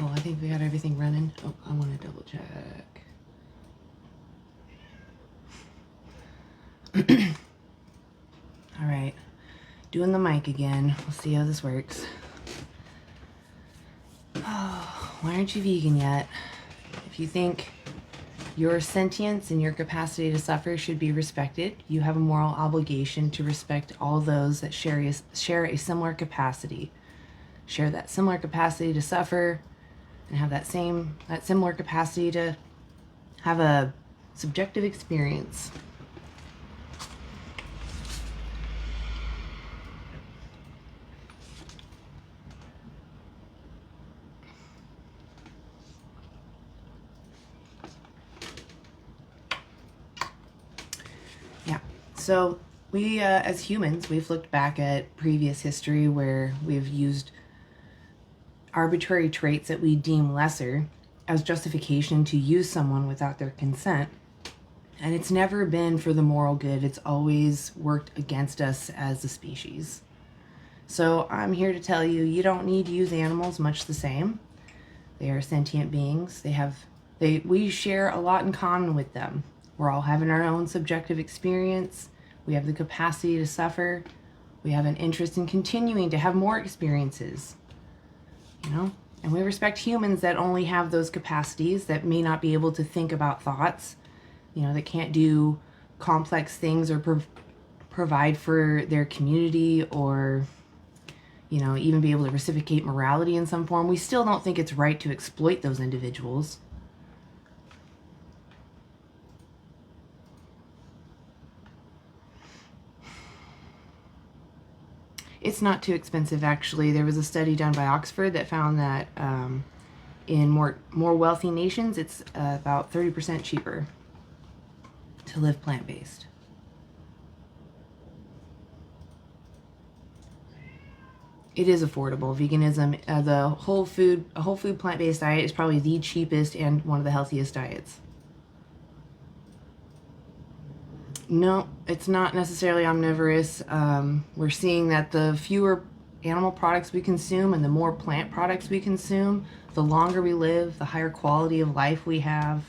Cool, I think we got everything running. Oh, I want to double check. All right, doing the mic again. We'll see how this works. Oh, why aren't you vegan yet? If you think your sentience and your capacity to suffer should be respected, you have a moral obligation to respect all those that share a similar capacity. Share that similar capacity to suffer and have that similar capacity to have a subjective experience. So we, as humans, we've looked back at previous history where we've used arbitrary traits that we deem lesser as justification to use someone without their consent. And it's never been for the moral good. It's always worked against us as a species. So I'm here to tell you, you don't need to use animals much the same. They are sentient beings. We share a lot in common with them. We're all having our own subjective experience. We have the capacity to suffer. We have an interest in continuing to have more experiences, you know? And we respect humans that only have those capacities, that may not be able to think about thoughts, you know, that can't do complex things or provide for their community, or, you know, even be able to reciprocate morality in some form. We still don't think it's right to exploit those individuals. It's not too expensive, actually. There was a study done by Oxford that found that in more wealthy nations, it's about 30% cheaper to live plant-based. It is affordable. Veganism, the whole food plant-based diet is probably the cheapest and one of the healthiest diets. No, it's not necessarily omnivorous. We're seeing that the fewer animal products we consume and the more plant products we consume, the longer we live, the higher quality of life we have.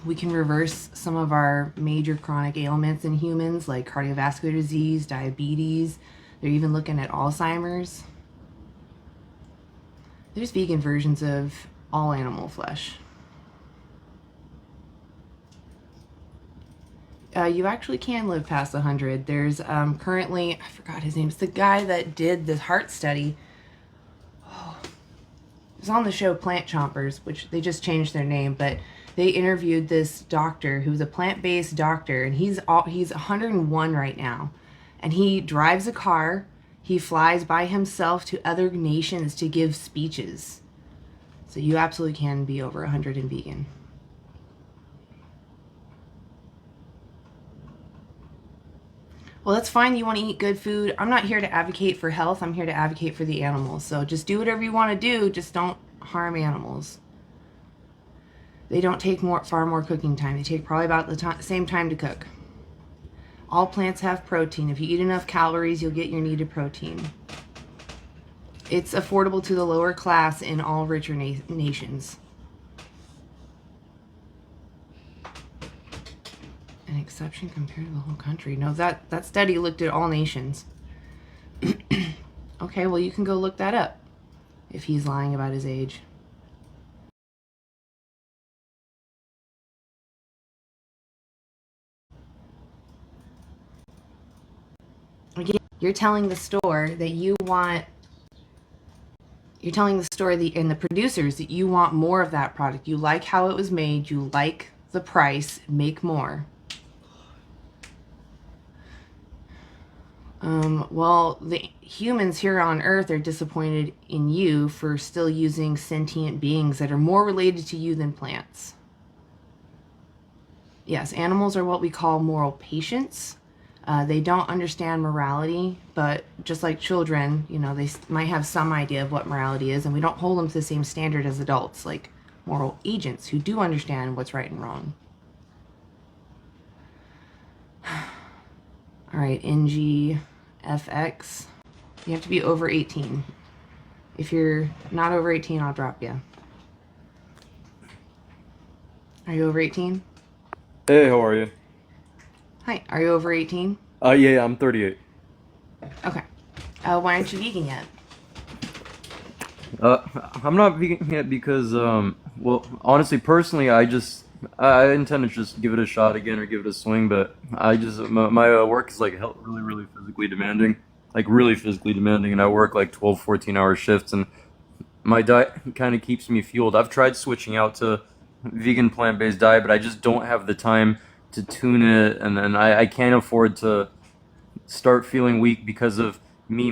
We can reverse some of our major chronic ailments in humans, like cardiovascular disease, diabetes. They're even looking at Alzheimer's. There's vegan versions of all animal flesh. You actually can live past 100. There's currently, I forgot his name. It's the guy that did the heart study. Oh, it was on the show Plant Chompers, which they just changed their name, but they interviewed this doctor who's a plant-based doctor, and he's 101 right now, and he drives a car. He flies by himself to other nations to give speeches. So you absolutely can be over 100 and vegan. Well, that's fine. You want to eat good food. I'm not here to advocate for health. I'm here to advocate for the animals. So just do whatever you want to do. Just don't harm animals. They don't take far more cooking time. They take probably about the same time to cook. All plants have protein. If you eat enough calories, you'll get your needed protein. It's affordable to the lower class in all richer nations. An exception compared to the whole country. No, that study looked at all nations. Okay, well, you can go look that up if he's lying about his age. Again, you're telling the store that you want, you're telling the store and the producers that you want more of that product. You like how it was made. You like the price. Make more. Well, the humans here on Earth are disappointed in you for still using sentient beings that are more related to you than plants. Yes, animals are what we call moral patients. They don't understand morality, but just like children, you know, they might have some idea of what morality is, and we don't hold them to the same standard as adults, like moral agents who do understand what's right and wrong. All right, NGFX. You have to be over 18. If you're not over 18, I'll drop you. Are you over 18? Hey, how are you? Hi, are you over 18? Yeah, I'm 38. Okay. Why aren't you vegan yet? Uh, I'm not vegan yet because, well, honestly, personally, I intend to just give it a shot again or give it a swing, but my work is like really, really physically demanding, like really physically demanding, and I work like 12, 14-hour shifts, and my diet kind of keeps me fueled. I've tried switching out to vegan plant-based diet, but I just don't have the time to tune it, and then I can't afford to start feeling weak because of me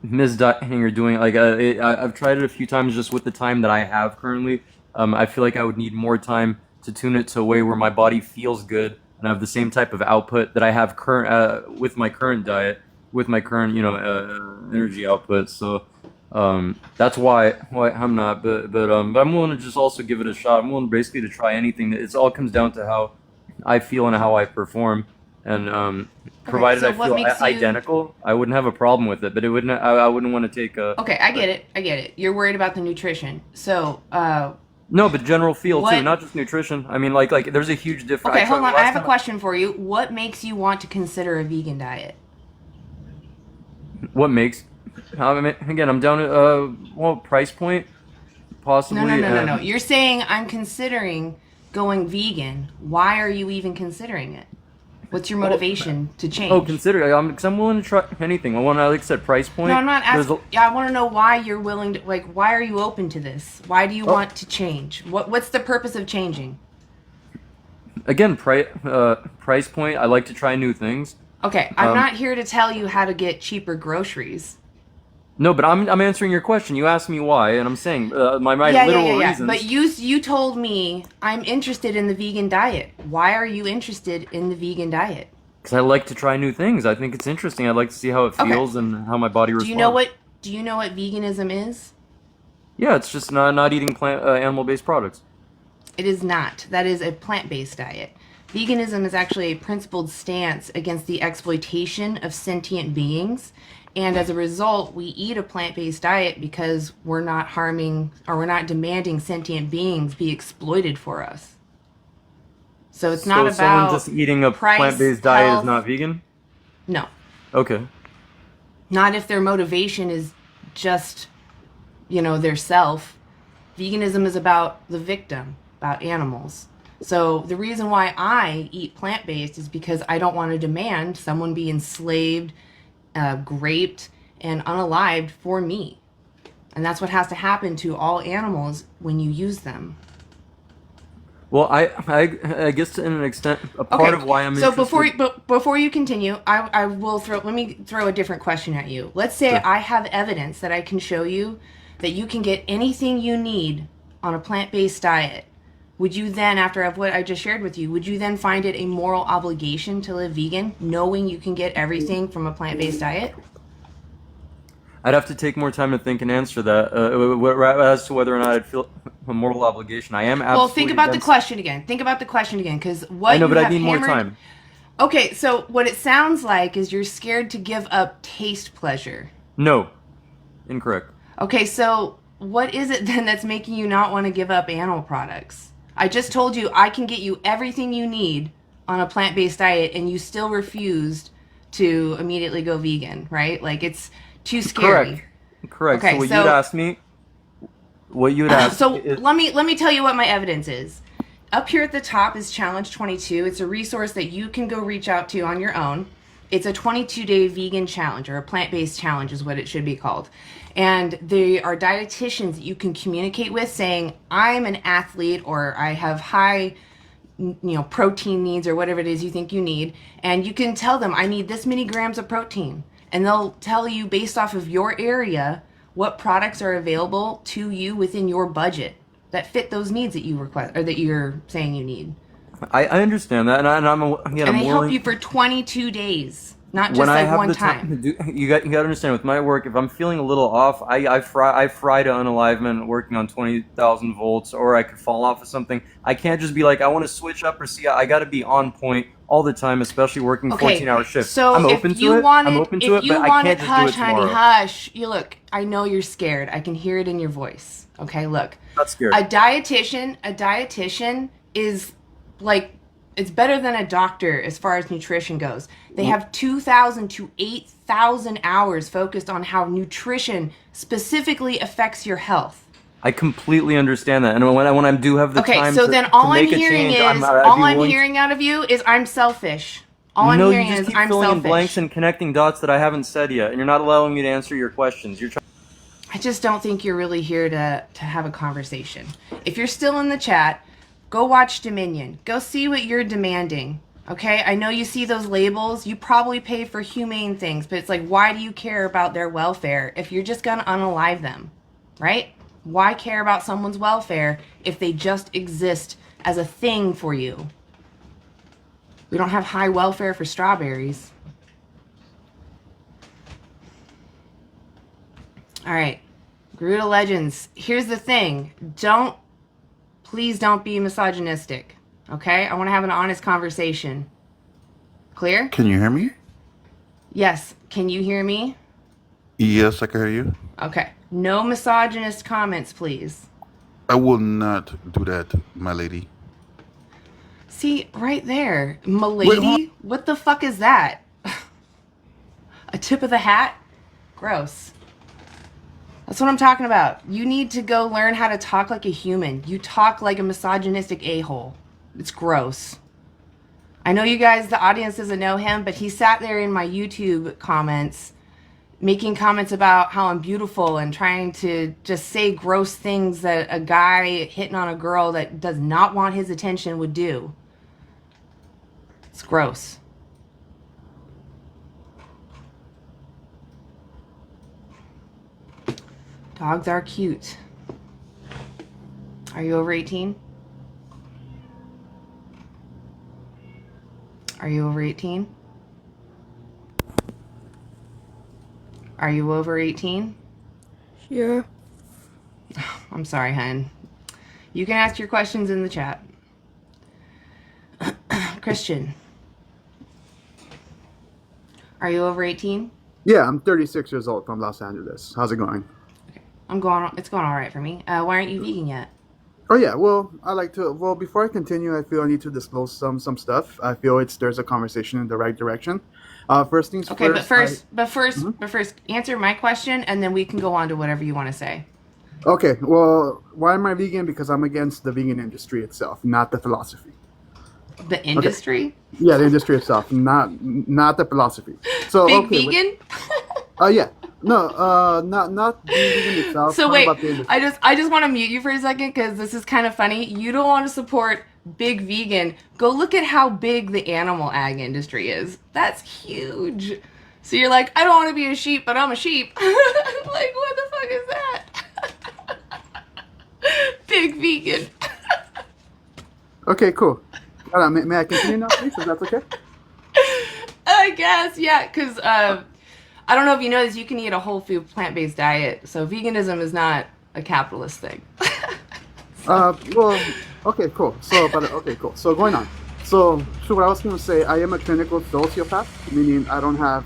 misdieting or doing like I've tried it a few times just with the time that I have currently. I feel like I would need more time to tune it to a way where my body feels good and I have the same type of output that I have current with my current diet, with my current energy output. So that's why I'm not, but I'm willing to just also give it a shot. I'm willing basically to try anything. It all comes down to how I feel and how I perform. And Okay, provided so I what feel makes you. identical, I wouldn't have a problem with it. But it wouldn't. I wouldn't want to take Okay, I a get it. I get it. You're worried about the nutrition. So, no, but general feel too, what. not just nutrition. I mean, like there's a huge difference. I Okay, tried hold the on. I last have a time. question for you. What makes you want to consider a vegan diet? What makes? I mean, again, I'm down to well, price point No, no, possibly, no, no, no. and You're saying I'm considering going vegan. Why are you even considering it? What's your oh, motivation to oh, change? consider. Cause I'm willing to try anything. I want to, like I said, price No, point. I'm not There's asking. a Yeah, I want to know why you're willing to. Like, why are you open to this? Why do you oh, want to change? What's the purpose of changing? again, price point. I like to try new things. Okay, I'm Um, not here to tell you how to get cheaper groceries. no, but I'm answering your question. You asked me why, and I'm saying my Yeah, yeah, literal yeah, yeah. But reasons. you told me I'm interested in the vegan diet. Why are you interested in the vegan diet? Because I like to try new things. I think it's interesting. I like to see how it Okay. feels and how my body Do you know responds. what do you know what veganism is? Yeah, it's just not eating plant animal based products. It is not. That is a plant-based diet. Veganism is actually a principled stance against the exploitation of sentient beings. And as a result, we eat a plant based diet because we're not harming or we're not demanding sentient beings be exploited for us. So it's not So someone about just eating a plant price, based diet is health. not vegan? No, Okay. not if their motivation is just, their self. Veganism is about the victim, about animals. So the reason why I eat plant based is because I don't want to demand someone be enslaved, raped, and unalived for me. And that's what has to happen to all animals when you use them. Well, I guess to an extent, a part Okay, of why I'm so interested. before you continue, I will let me throw a different question at you. Let's say Sure. I have evidence that I can show you that you can get anything you need on a plant-based diet. Would you then, after what I just shared with you, would you then find it a moral obligation to live vegan, knowing you can get everything from a plant-based diet? I'd have to take more time to think and answer that. As to whether or not I'd feel a moral obligation, I am Well, think absolutely about the against. question again. Think about the question again, because I what know, you but I have need more hammered. time. Okay, so what it sounds like is you're scared to give up taste pleasure. No, incorrect. Okay, so what is it then that's making you not want to give up animal products? I just told you I can get you everything you need on a plant based diet, and you still refused to immediately go vegan, right? Like it's too Correct. scary. Correct. So Okay, what you'd so ask me, what you'd ask so is, let me tell you what my evidence is. Up here at the top is Challenge 22. It's a resource that you can go reach out to on your own. It's a 22-day vegan challenge, or a plant-based challenge is what it should be called. And they are dietitians that you can communicate with saying, I'm an athlete, or I have high protein needs, or whatever it is you think you need. And you can tell them, I need this many grams of protein. And they'll tell you based off of your area what products are available to you within your budget that fit those needs that you request or that you're saying you need. I understand that, and again, And I'm they help willing. you for 22 days, not When just I like have one the time to time. do, you got to understand with my work. If I'm feeling a little off, I fry to unalivement, working on 20,000 volts, or I could fall off of something. I can't just be like I want to switch up or see. I got to be on point all the time, especially working 14-hour shifts. So I'm if open to you it. want I'm it, open to if it, you but I want can't it, just do it hush, honey, tomorrow. hush. You look, I know you're scared. I can hear it in your voice. Okay, look. Not scared. A dietitian is like, it's better than a doctor as far as nutrition goes. They have 2,000 to 8,000 hours focused on how nutrition specifically affects your health. I completely understand that, and when I do have the time so to, then to all I'm make a hearing change, is, I'd all be I'm willing hearing out of you is I'm selfish. All I'm No, you hearing just is keep I'm filling in selfish. blanks and connecting dots that I haven't said yet, and you're not allowing me to answer your questions. You're trying. I just don't think you're really here to have a conversation. If you're still in the chat, go watch Dominion. Go see what you're demanding. Okay? I know you see those labels. You probably pay for humane things, but it's like, why do you care about their welfare if you're just going to unalive them? Right? Why care about someone's welfare if they just exist as a thing for you? We don't have high welfare for strawberries. All right. Garuda Legends. Here's the thing. Please don't be misogynistic. Okay? I want to have an honest conversation. Clear? Can you hear me? Yes. Can you hear me? Yes, I can hear you. Okay. No misogynist comments, please. I will not do that, my lady. See, right there. Wait, hold Milady? What the fuck is that? A tip of the hat? Gross. That's what I'm talking about. You need to go learn how to talk like a human. You talk like a misogynistic a-hole. It's gross. I know you guys, the audience doesn't know him, but he sat there in my YouTube comments making comments about how I'm beautiful and trying to just say gross things that a guy hitting on a girl that does not want his attention would do. It's gross. Dogs are cute. Are you over 18? Are you over 18? Are you over 18? Yeah. I'm sorry, hun. You can ask your questions in the chat. Christian. Are you over 18? Yeah, I'm 36 years old from Los Angeles. How's it going? Okay. It's going all right for me. Why aren't you vegan yet? Oh yeah, well, I like to. Well, before I continue, I feel I need to disclose some stuff. I feel there's a conversation in the right direction. First things Okay, first. but first, answer my question, and then we can go on to whatever you want to say. Okay, well, why am I vegan? Because I'm against the vegan industry itself, not the philosophy. The industry? Yeah, the industry itself, not the philosophy. So Big okay, vegan? yeah, no, not the vegan itself. So talk wait, about the industry. I just want to mute you for a second because this is kind of funny. You don't want to support big vegan. Go look at how big the animal ag industry is. That's huge. So you're like, I don't want to be a sheep, but I'm a sheep. Like, what the fuck is that? Big vegan. Okay, cool. May I continue now, please? If that's okay. I guess, yeah, because I don't know if you know this, you can eat a whole food plant-based diet. So veganism is not a capitalist thing. Well, okay, cool. Okay, cool. So going on. So what I was going to say, I am a clinical sociopath, meaning I don't have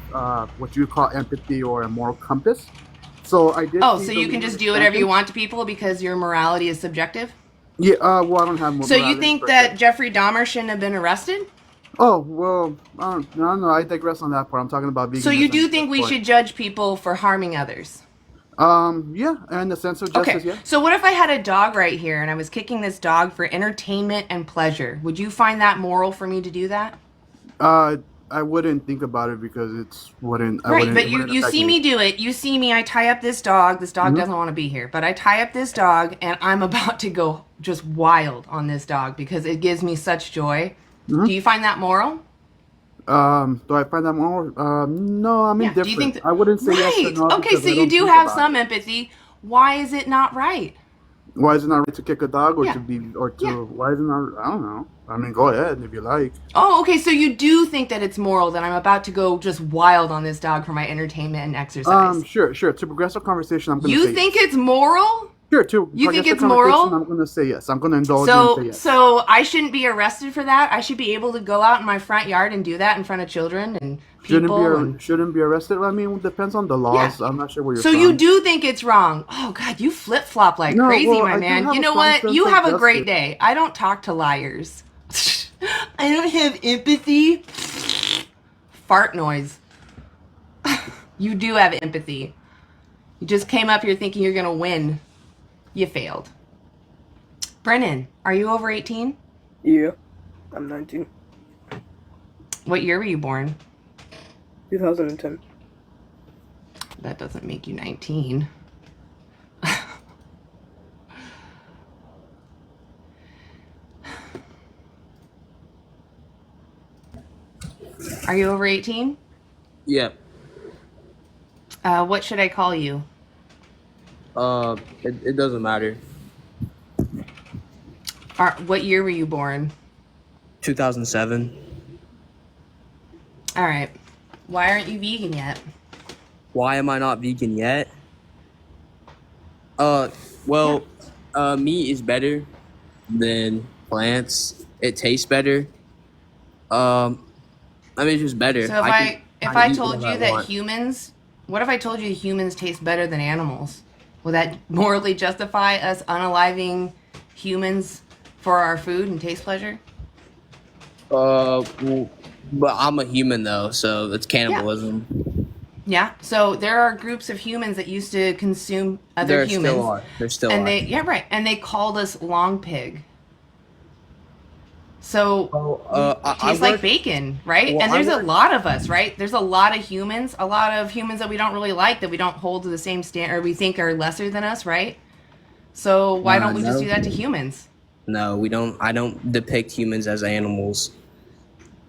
what you call empathy or a moral compass. So I did. Oh, so you can just do whatever you want to people because your morality is subjective? Yeah. Well, I don't have. So you think that Jeffrey Dahmer shouldn't have been arrested? Oh well, I don't know. I digress on that part. I'm talking about veganism. So you do think we should judge people for harming others? Yeah, in the sense of justice, Okay. yeah. So what if I had a dog right here and I was kicking this dog for entertainment and pleasure? Would you find that moral for me to do that? I wouldn't think about it because it's wouldn't. Right, but you see me do it. You see me. I tie up this dog. This dog doesn't want to be here, but I tie up this dog, and I'm about to go just wild on this dog because it gives me such joy. Do you find that moral? Do I find that moral? No, I'm indifferent. Do you think I wouldn't say yes or no. Okay, so you do have some empathy. Why is it not right? Why is it not right to kick a dog or Yeah. to be or to? Yeah. Why is it not? I don't know. I mean, go ahead if you like. Oh, okay, so you do think that it's moral that I'm about to go just wild on this dog for my entertainment and exercise. Sure. To progress our conversation, I'm gonna You say think it's moral? Sure, too. You I think guess it's the conversation, moral? I'm going to say yes. I'm going to indulge you and say yes. So I shouldn't be arrested for that. I should be able to go out in my front yard and do that in front of children and people. Shouldn't be arrested. I mean, it depends on the Yeah. laws. I'm not sure where you're So from. you do think it's wrong? Oh God, you flip flop like No, crazy, well, my I do man. have You a know strong what? sense You of have a great justice. day. I don't talk to liars. I don't have empathy. Fart noise. You do have empathy. You just came up here thinking you're gonna win. You failed. Brennan, are you over 18? Yeah, I'm 19. What year were you born? 2010. That doesn't make you 19. Are you over 18? Yeah. What should I call you? It doesn't matter. What year were you born? 2007. All right. Why aren't you vegan yet? Why am I not vegan yet? Well, meat is better than plants. It tastes better. I mean, it's just better. So if I told you that want. humans, what if I told you humans taste better than animals? Would that morally justify us unaliving humans for our food and taste pleasure? Well, but I'm a human though, so it's cannibalism. Yeah. So there are groups of humans that used to consume other humans. There still and are. And they called us long pig. So I tastes like bacon, right? Well, and there's a lot of us, right? There's a lot of humans that we don't really like, that we don't hold to the same standard, or we think are lesser than us, right? So why don't we just do that to humans? No, we don't. I don't depict humans as animals.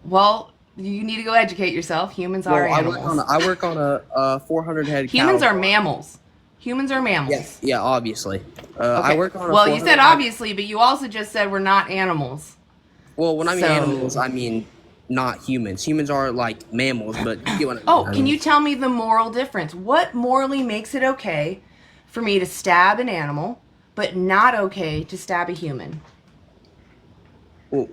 Well, you need to go educate yourself. Humans are animals. I work on a 400 head. Humans cattle are farm. mammals. Humans are mammals. Yeah, obviously. Okay. I work on. Well, you said obviously, but you also just said we're not animals. Well, when I mean animals, I mean not humans. Humans are like mammals, but you get what I mean. Oh, can you tell me the moral difference? What morally makes it okay for me to stab an animal, but not okay to stab a human? Well,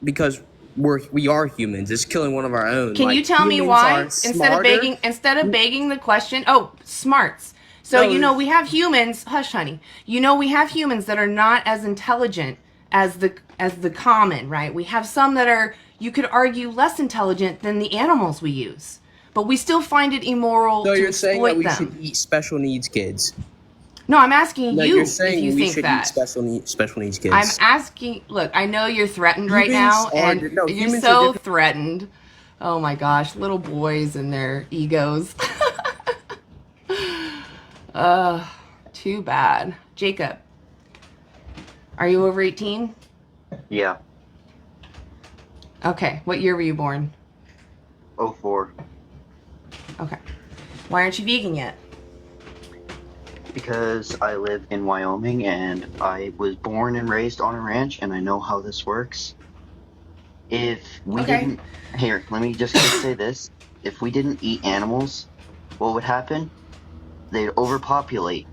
because we are humans. It's killing one of our own. Can you tell me why instead of begging the question? Oh, smarts. So we have humans. Hush, honey. We have humans that are not as intelligent as the common, right? We have some that are, you could argue, less intelligent than the animals we use, but we still find it immoral to exploit them. So you're saying that we should eat special needs kids? No, I'm asking you you're saying if you we think should that. Eat special needs kids. I'm asking. Look, I know you're threatened right now, and you're so threatened. Oh my gosh, little boys and their egos. Too bad. Jacob, are you over 18? Yeah. Okay. What year were you born? 04. Okay. Why aren't you vegan yet? Because I live in Wyoming and I was born and raised on a ranch and I know how this works. If we didn't... Here, let me just say this. If we didn't eat animals, what would happen? They'd overpopulate.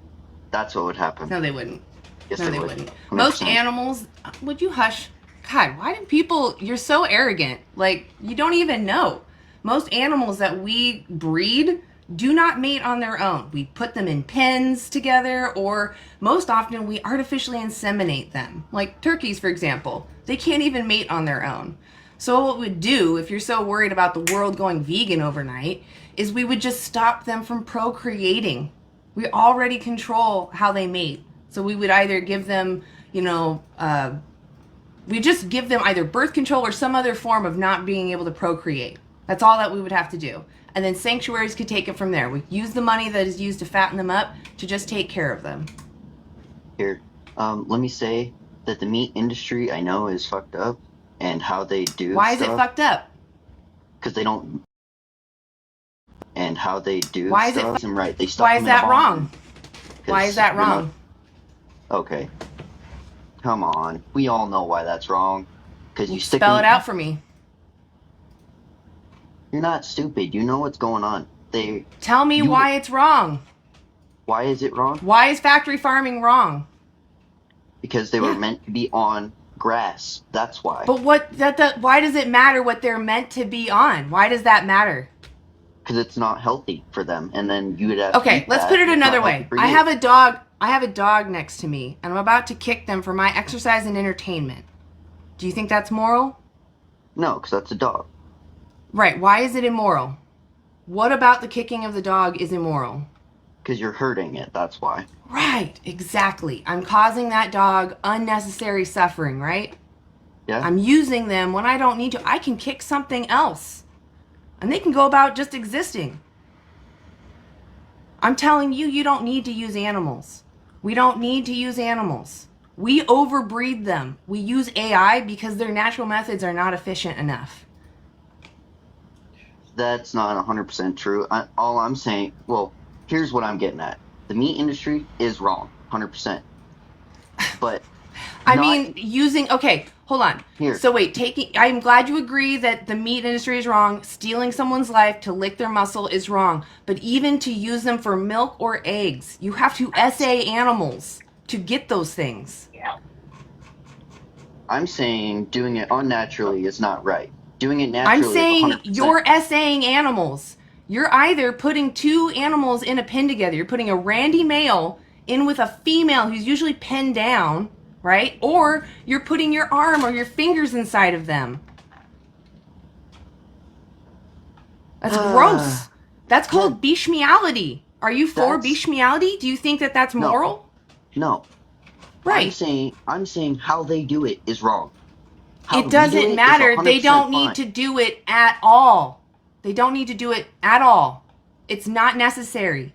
That's what would happen. No, they wouldn't. Yes, no, they wouldn't. 100%. Most animals... Would you hush? God, why do people... You're so arrogant. Like, you don't even know. Most animals that we breed do not mate on their own. We put them in pens together, or most often we artificially inseminate them. Like turkeys, for example. They can't even mate on their own. So what we would do, if you're so worried about the world going vegan overnight, is we would just stop them from procreating. We already control how they mate. So we would either give them, we just give them either birth control or some other form of not being able to procreate. That's all that we would have to do. And then sanctuaries could take it from there. We use the money that is used to fatten them up to just take care of them. Here, let me say that the meat industry I know is fucked up, and how they do Why is it fucked up? Because they don't... And how they do Why is stuff it isn't right. They Why is that wrong? Why is that wrong? Okay. Come on. We all know why that's wrong. Because you stick... Spell it out for me. You're not stupid. You know what's going on. Tell me why it's wrong. Why is it wrong? Why is factory farming wrong? Because they were meant to be on grass. That's why. But why does it matter what they're meant to be on? Why does that matter? Because it's not healthy for them, and then you would have. Okay, let's put it another way. I have a dog next to me, and I'm about to kick them for my exercise and entertainment. Do you think that's moral? No, because that's a dog. Right. Why is it immoral? What about the kicking of the dog is immoral? Because you're hurting it. That's why. Right. Exactly. I'm causing that dog unnecessary suffering, right? Yeah. I'm using them when I don't need to. I can kick something else. And they can go about just existing. I'm telling you, you don't need to use animals. We don't need to use animals. We overbreed them. We use AI because their natural methods are not efficient enough. That's not 100% true. All I'm saying, well, here's what I'm getting at. The meat industry is wrong, 100%. But okay, hold on. Here. So wait, I'm glad you agree that the meat industry is wrong. Stealing someone's life to lick their muscle is wrong. But even to use them for milk or eggs, you have to assay animals to get those things. I'm saying doing it unnaturally is not right. Doing it naturally I'm saying is 100%. you're assaying animals. You're either putting two animals in a pen together. You're putting a randy male in with a female who's usually pinned down, right? Or you're putting your arm or your fingers inside of them. That's gross. That's called bestiality. Are you for bestiality? Do you think that that's moral? No. Right. I'm saying how they do it is wrong. It doesn't matter. They don't need to do it at all. They don't need to do it at all. It's not necessary.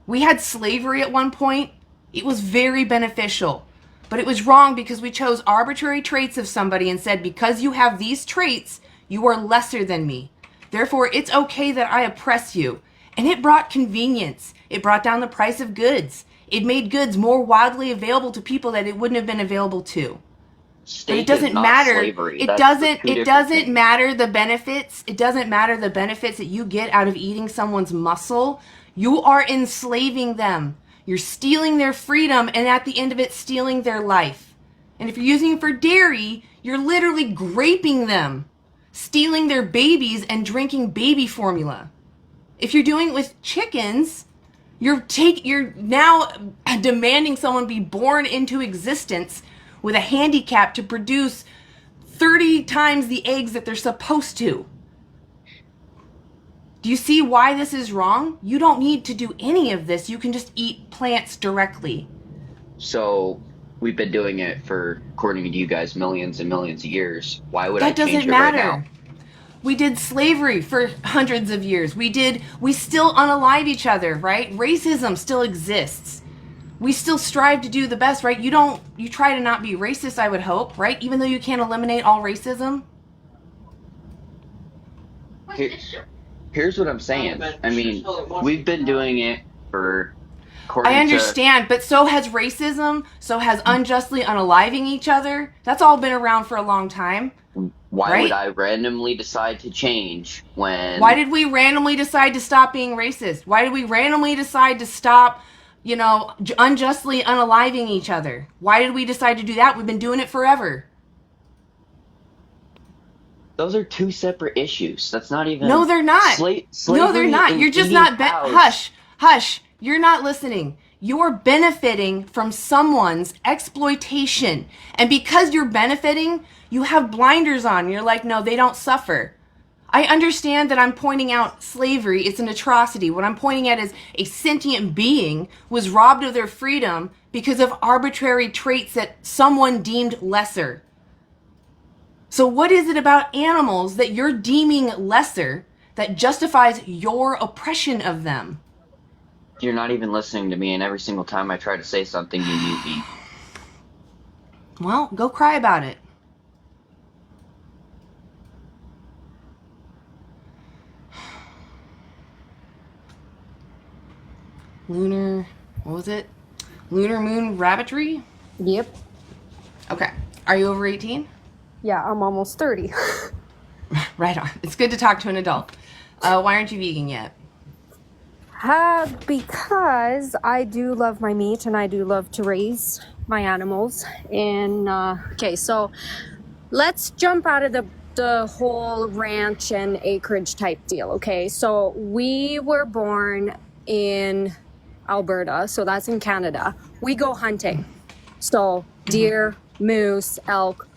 We had slavery at one point. It was very beneficial. But it was wrong because we chose arbitrary traits of somebody and said, because you have these traits, you are lesser than me. Therefore, it's okay that I oppress you. And it brought convenience. It brought down the price of goods. It made goods more widely available to people that it wouldn't have been available to. But it doesn't matter. It doesn't matter the benefits. It doesn't matter the benefits that you get out of eating someone's muscle. You are enslaving them. You're stealing their freedom, and at the end of it, stealing their life. And if you're using it for dairy, you're literally graping them, stealing their babies and drinking baby formula. If you're doing it with chickens, you're now demanding someone be born into existence with a handicap to produce 30 times the eggs that they're supposed to. Do you see why this is wrong? You don't need to do any of this. You can just eat plants directly. So we've been doing it for, according to you guys, millions and millions of years. Why would I change it That doesn't matter. right now? We did slavery for hundreds of years. We still unalive each other, right? Racism still exists. We still strive to do the best, right? You try to not be racist, I would hope, right? Even though you can't eliminate all racism. Here's what I'm saying. I mean, we've been doing it for... I understand, but so has racism, so has unjustly unaliving each other. That's all been around for a long time. Why would I randomly decide to change when... Why did we randomly decide to stop being racist? Why did we randomly decide to stop, unjustly unaliving each other? Why did we decide to do that? We've been doing it forever. Those are two separate issues. That's not even... No, they're not. No, they're not. You're just not... Hush. You're not listening. You're benefiting from someone's exploitation. And because you're benefiting, you have blinders on. You're like, no, they don't suffer. I understand that I'm pointing out slavery. It's an atrocity. What I'm pointing at is a sentient being was robbed of their freedom because of arbitrary traits that someone deemed lesser. So what is it about animals that you're deeming lesser that justifies your oppression of them? You're not even listening to me, and every single time I try to say something, you mute me. Well, go cry about it. Lunar moon rabbitry? Yep. Okay. Are you over 18? Yeah, I'm almost 30. Right on. It's good to talk to an adult. Why aren't you vegan yet? Because I do love my meat and I do love to raise my animals. And okay, so let's jump out of the whole ranch and acreage type deal. Okay, so we were born in Alberta, so that's in Canada. We go hunting, so deer, moose, elk.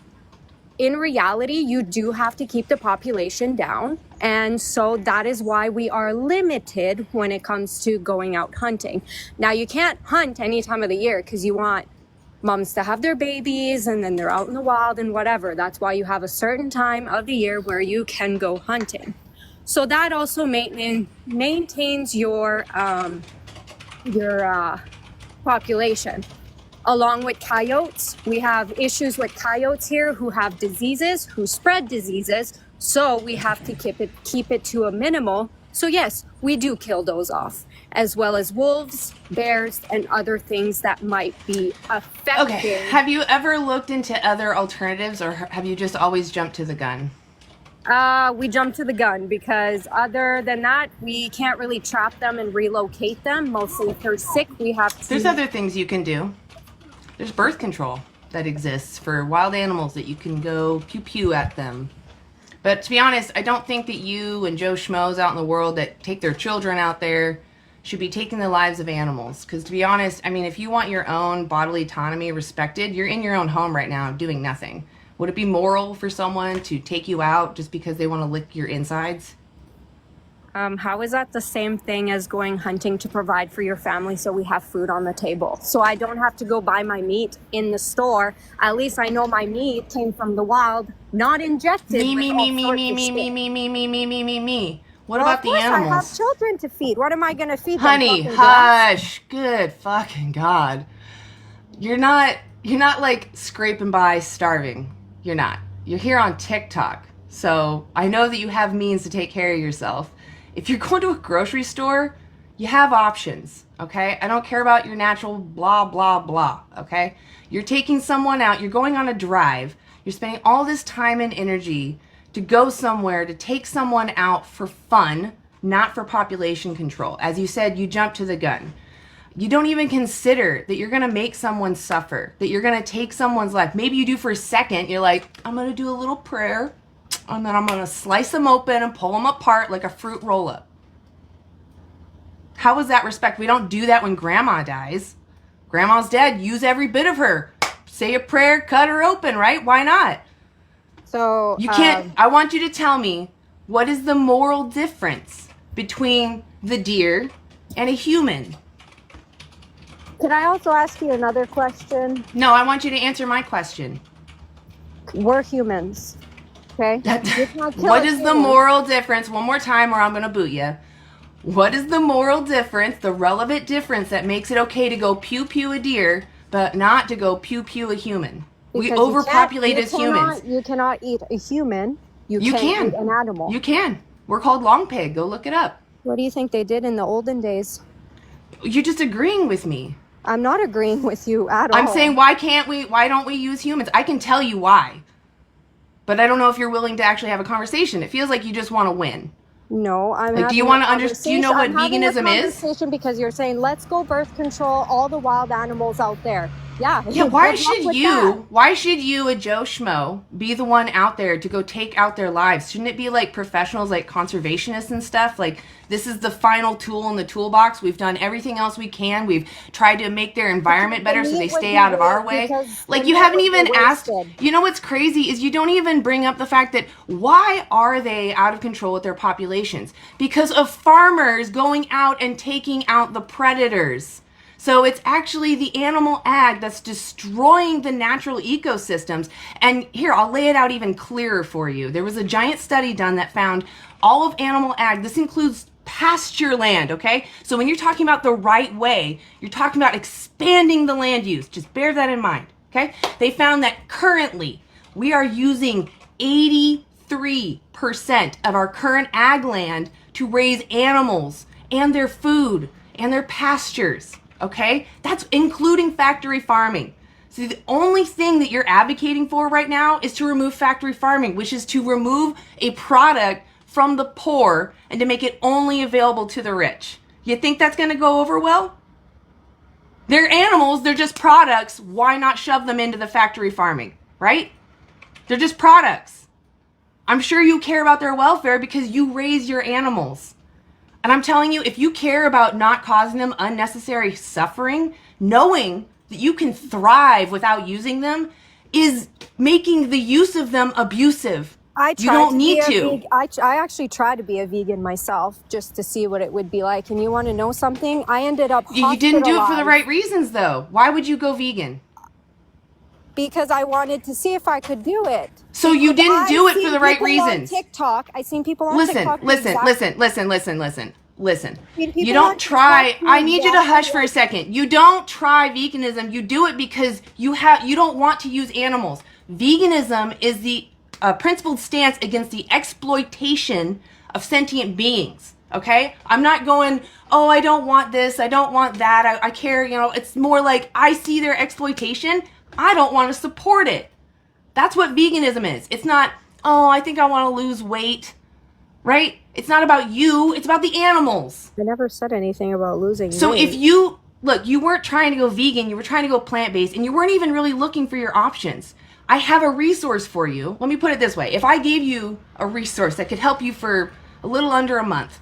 In reality, you do have to keep the population down. And so that is why we are limited when it comes to going out hunting. Now, you can't hunt any time of the year because you want moms to have their babies and then they're out in the wild and whatever. That's why you have a certain time of the year where you can go hunting. So that also maintains your population. Along with coyotes, we have issues with coyotes here who have diseases, who spread diseases. So we have to keep it to a minimal. So yes, we do kill those off, as well as wolves, bears, and other things that might be affected. Okay. Have you ever looked into other alternatives, or have you just always jumped to the gun? We jump to the gun because other than that, we can't really trap them and relocate them. Mostly if they're sick, we have to. There's other things you can do. There's birth control that exists for wild animals that you can go pew-pew at them. But to be honest, I don't think that you and Joe Schmoes out in the world that take their children out there should be taking the lives of animals. Because to be honest, I mean, if you want your own bodily autonomy respected, you're in your own home right now doing nothing. Would it be moral for someone to take you out just because they want to lick your insides? How is that the same thing as going hunting to provide for your family so we have food on the table? So I don't have to go buy my meat in the store. At least I know my meat came from the wild, not injected. Me. What about the animals? I have children to feed. What am I going to feed them? Honey, hush. Good fucking God. You're not like scraping by starving. You're not. You're here on TikTok. So I know that you have means to take care of yourself. If you're going to a grocery store, you have options, okay? I don't care about your natural blah, blah, blah, okay? You're taking someone out. You're going on a drive. You're spending all this time and energy to go somewhere to take someone out for fun, not for population control. As you said, you jump to the gun. You don't even consider that you're going to make someone suffer, that you're going to take someone's life. Maybe you do for a second. You're like, I'm going to do a little prayer, and then I'm going to slice them open and pull them apart like a fruit roll-up. How is that respect? We don't do that when grandma dies. Grandma's dead. Use every bit of her. Say a prayer, cut her open, right? Why not? So you can't. I want you to tell me, what is the moral difference between the deer and a human? Can I also ask you another question? No, I want you to answer my question. We're humans. Okay. What is the moral difference? One more time or I'm going to boot you. What is the moral difference, the relevant difference that makes it okay to go pew-pew a deer, but not to go pew-pew a human? Because we overpopulate as humans. You cannot eat a human. You can eat an animal. You can. We're called long pig. Go look it up. What do you think they did in the olden days? You're just agreeing with me. I'm not agreeing with you at all. I'm saying why don't we use humans? I can tell you why. But I don't know if you're willing to actually have a conversation. It feels like you just want to win. No, I'm like, do you want to understand? Do you know what veganism is? Because you're saying let's go birth control all the wild animals out there. Yeah. Yeah. Why should you, a Joe Schmo, be the one out there to go take out their lives? Shouldn't it be like professionals, like conservationists and stuff? Like, this is the final tool in the toolbox. We've done everything else we can. We've tried to make their environment better so they stay out of our way. Like, you haven't even asked. You know what's crazy is you don't even bring up the fact that why are they out of control with their populations? Because of farmers going out and taking out the predators. So it's actually the animal ag that's destroying the natural ecosystems. And here, I'll lay it out even clearer for you. There was a giant study done that found all of animal ag, this includes pasture land, okay? So when you're talking about the right way, you're talking about expanding the land use. Just bear that in mind, okay? They found that currently we are using 83% of our current ag land to raise animals and their food and their pastures. Okay, that's including factory farming. So the only thing that you're advocating for right now is to remove factory farming, which is to remove a product from the poor and to make it only available to the rich. You think that's going to go over well? They're animals. They're just products. Why not shove them into the factory farming, right? They're just products. I'm sure you care about their welfare because you raise your animals. And I'm telling you, if you care about not causing them unnecessary suffering, knowing that you can thrive without using them is making the use of them abusive. You don't need to. I actually tried to be a vegan myself just to see what it would be like. And you want to know something? I ended up You didn't do it for the hospitalized right reasons, though. Why would you go vegan? because I wanted to see if I could do it. So you Because didn't do I've it for seen the right people on reasons. TikTok. I seen people on Listen, TikTok. do listen, exact- listen, listen, listen, listen, listen. Seen people You on don't try. TikTok do I need you to exactly hush for a second. You don't try veganism. You do it because you don't want to use animals. Veganism is the principled stance against the exploitation of sentient beings. Okay? I'm not going, oh, I don't want this, I don't want that, I care, it's more like I see their exploitation, I don't want to support it. That's what veganism is. It's not, oh, I think I want to lose weight, right? It's not about you, it's about the animals. I never said anything about losing So weight. if you, look, you weren't trying to go vegan, you were trying to go plant-based, and you weren't even really looking for your options. I have a resource for you. Let me put it this way. If I gave you a resource that could help you for a little under a month,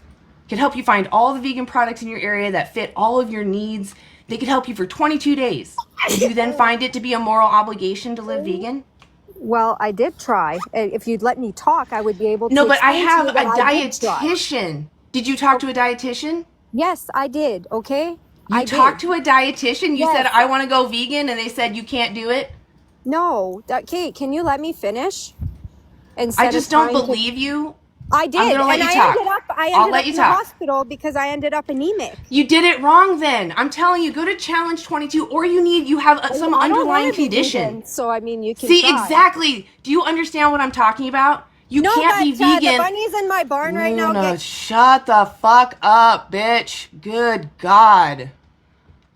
could help you find all the vegan products in your area that fit all of your needs, they could help you for 22 days. Would you then find it to be a moral obligation to live vegan? Well, I did try. If you'd let me talk, I would be able to. No, but I explain to have you a that I did try. dietitian. Did you talk to a dietitian? Yes, I did. Okay. You talked to a dietitian? You Yes. said, I want to go vegan, and they said you can't do it? No. Kate, can you let me finish? I just don't believe you. I did. I'm gonna let and you talk. I I'll ended let up you in the talk. hospital because I ended up anemic. You did it wrong then. I'm telling you, go to Challenge 22, or you have some I don't underlying wanna be condition. vegan, so I mean, you can See, try. exactly. Do you understand what I'm talking about? You No, can't be but vegan. the bunnies in my barn right now Luna, get. shut the fuck up, bitch. Good God.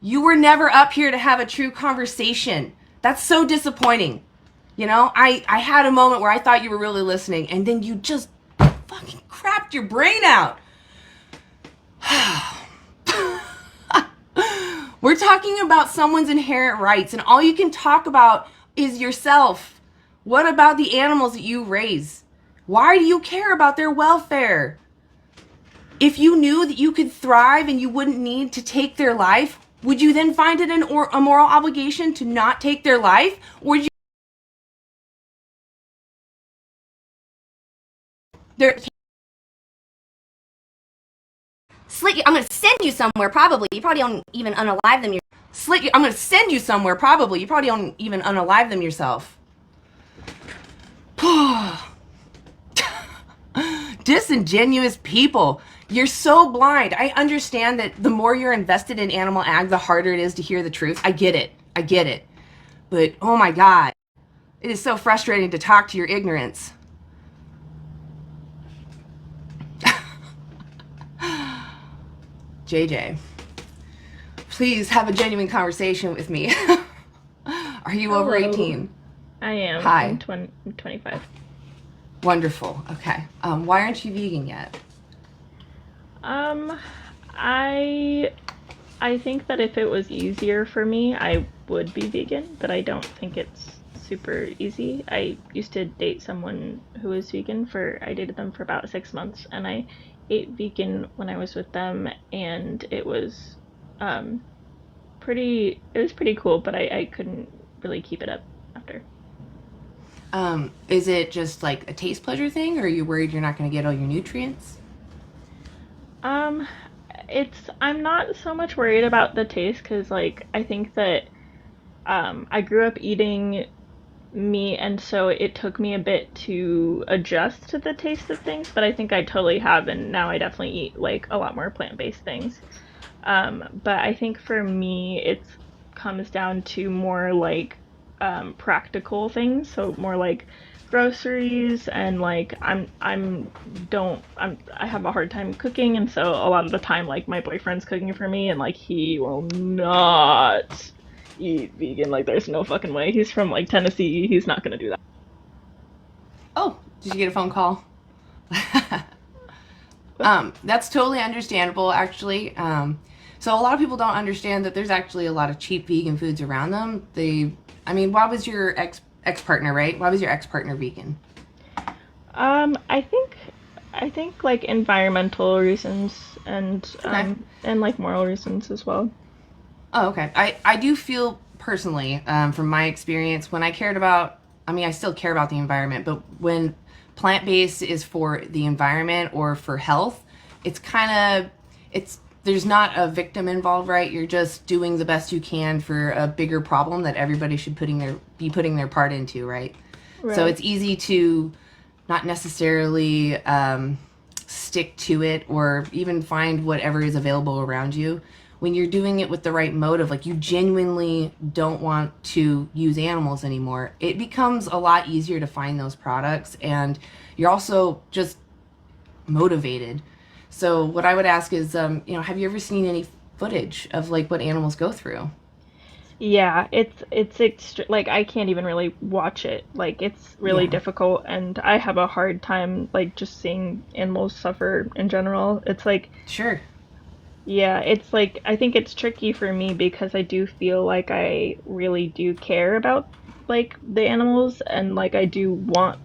You were never up here to have a true conversation. That's so disappointing. I had a moment where I thought you were really listening, and then you just fucking crapped your brain out. We're talking about someone's inherent rights, and all you can talk about is yourself. What about the animals that you raise? Why do you care about their welfare? If you knew that you could thrive and you wouldn't need to take their life, would you then find it a moral obligation to not take their life? Or would you Slit, I'm gonna send you somewhere. Probably you probably don't even unalive them. I'm gonna send you somewhere. Probably you probably don't even unalive them yourself. Disingenuous people. You're so blind. I understand that the more you're invested in animal ag, the harder it is to hear the truth. I get it. But oh my God, it is so frustrating to talk to your ignorance. JJ, please have a genuine conversation with me. Are you over Hello. 18? I am. Hi. I'm 25. Wonderful. Okay. Why aren't you vegan yet? I think that if it was easier for me, I would be vegan, but I don't think it's super easy. I used to date someone who was vegan I dated them for about 6 months, and I ate vegan when I was with them, and it was pretty cool, but I couldn't really keep it up after. Is it just like a taste pleasure thing, or are you worried you're not going to get all your nutrients? I'm not so much worried about the taste, because I think that I grew up eating meat, and so it took me a bit to adjust to the taste of things, but I think I totally have, and now I definitely eat a lot more plant-based things. But I think for me it comes down to more practical things, so more groceries, and I have a hard time cooking, and so a lot of the time my boyfriend's cooking for me, and he will not eat vegan. There's no fucking way. He's from Tennessee. He's not gonna do that. Oh, did you get a phone call? That's totally understandable, actually. So a lot of people don't understand that there's actually a lot of cheap vegan foods around them. I mean, why was your ex partner, right? Why was your ex partner vegan? I think like environmental reasons and Okay. and like moral reasons as well. Oh, okay. I do feel personally, from my experience, when I cared about, I mean, I still care about the environment, but when plant-based is for the environment or for health, it's kind of, there's not a victim involved, right? You're just doing the best you can for a bigger problem that everybody should be putting their part into, right? So Right. it's easy to not necessarily stick to it or even find whatever is available around you when you're doing it with the right motive. Like, you genuinely don't want to use animals anymore, it becomes a lot easier to find those products, and you're also just motivated. So what I would ask is, have you ever seen any footage of like what animals go through? Yeah, like I can't even really watch it. Like it's really Yeah, difficult and I have a hard time like just seeing animals suffer in general. It's like sure. yeah, it's like I think it's tricky for me because I do feel like I really do care about like the animals and like I do want